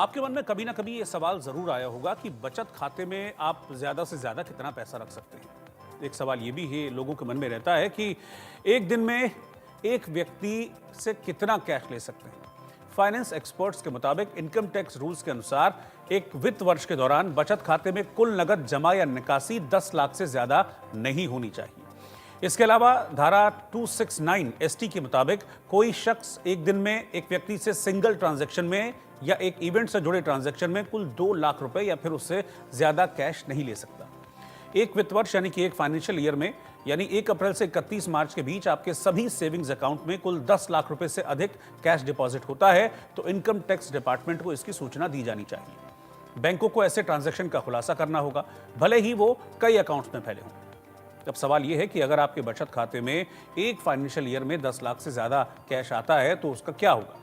आपके मन में कभी ना कभी ये सवाल जरूर आया होगा कि बचत खाते में आप ज्यादा से ज्यादा कितना पैसा रख सकते हैं। एक सवाल ये भी है लोगों के मन में रहता है कि एक दिन में एक व्यक्ति से कितना कैश ले सकते हैं। फाइनेंस एक्सपर्ट्स के मुताबिक इनकम टैक्स रूल्स के अनुसार एक वित्त वर्ष के दौरान बचत खाते में कुल नगद जमा या निकासी 10 लाख से ज्यादा नहीं होनी चाहिए। इसके अलावा धारा 269 एसटी के मुताबिक कोई शख्स एक दिन में एक व्यक्ति से सिंगल ट्रांजैक्शन में या एक इवेंट से जुड़े ट्रांजैक्शन में कुल 2 लाख रुपए या फिर उससे ज्यादा कैश नहीं ले सकता। एक वित्त वर्ष यानी कि एक फाइनेंशियल ईयर में यानी 1 अप्रैल से 31 मार्च के बीच आपके सभी सेविंग्स अकाउंट में कुल 10 लाख रुपए से अधिक कैश डिपॉजिट होता है तो इनकम टैक्स डिपार्टमेंट को इसकी सूचना दी जानी चाहिए। बैंकों को ऐसे ट्रांजैक्शन का खुलासा करना होगा, भले ही वो कई अकाउंट्स में फैले हों। अब सवाल यह है कि अगर आपके बचत खाते में एक फाइनेंशियल ईयर में 10 लाख से ज्यादा कैश आता है तो उसका क्या होगा।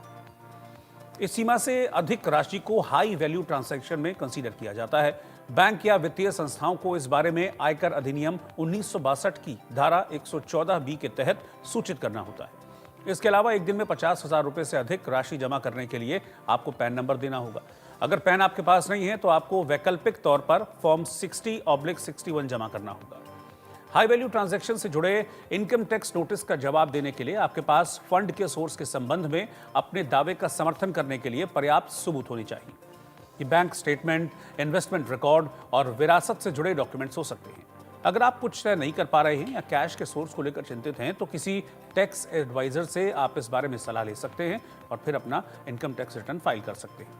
इस सीमा से अधिक राशि को हाई वैल्यू ट्रांजैक्शन में कंसीडर किया जाता है। बैंक या वित्तीय संस्थाओं को इस बारे में आयकर अधिनियम 1962 की धारा 114 बी के तहत सूचित करना होता है। इसके अलावा एक दिन में 50,000 रुपए से अधिक राशि जमा करने के लिए आपको पैन नंबर देना होगा। अगर पैन आपके पास नहीं है तो आपको वैकल्पिक तौर पर फॉर्म 60/61 जमा करना होगा। हाई वैल्यू ट्रांजैक्शन से जुड़े इनकम टैक्स नोटिस का जवाब देने के लिए आपके पास फंड के सोर्स के संबंध में अपने दावे का समर्थन करने के लिए पर्याप्त सबूत होनी चाहिए। ये बैंक स्टेटमेंट, इन्वेस्टमेंट रिकॉर्ड और विरासत से जुड़े डॉक्यूमेंट्स हो सकते हैं। अगर आप कुछ तय नहीं कर पा रहे हैं या कैश के सोर्स को लेकर चिंतित हैं तो किसी टैक्स एडवाइजर से आप इस बारे में सलाह ले सकते हैं और फिर अपना इनकम टैक्स रिटर्न फाइल कर सकते हैं।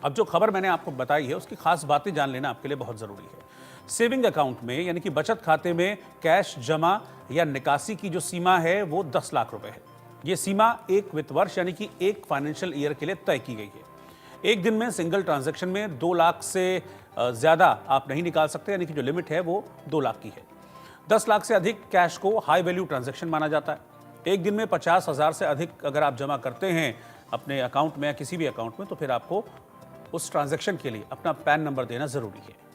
अब जो खबर मैंने आपको बताई है उसकी खास बातें जान लेना आपके लिए बहुत जरूरी है। सेविंग अकाउंट में यानी कि बचत खाते में कैश जमा या निकासी की जो सीमा है वो 10 लाख रुपए है। ये सीमा एक वित्त वर्ष यानी कि एक फाइनेंशियल ईयर के लिए तय की गई है। एक दिन में सिंगल ट्रांजैक्शन में 2 लाख से ज्यादा आप नहीं निकाल सकते, यानी कि जो लिमिट है वो 2 लाख की है। 10 लाख से अधिक कैश को हाई वैल्यू ट्रांजैक्शन माना जाता है। एक दिन में 50,000 से अधिक अगर आप जमा करते हैं अपने अकाउंट में या किसी भी अकाउंट में तो फिर आपको उस ट्रांजैक्शन के लिए अपना पैन नंबर देना जरूरी है।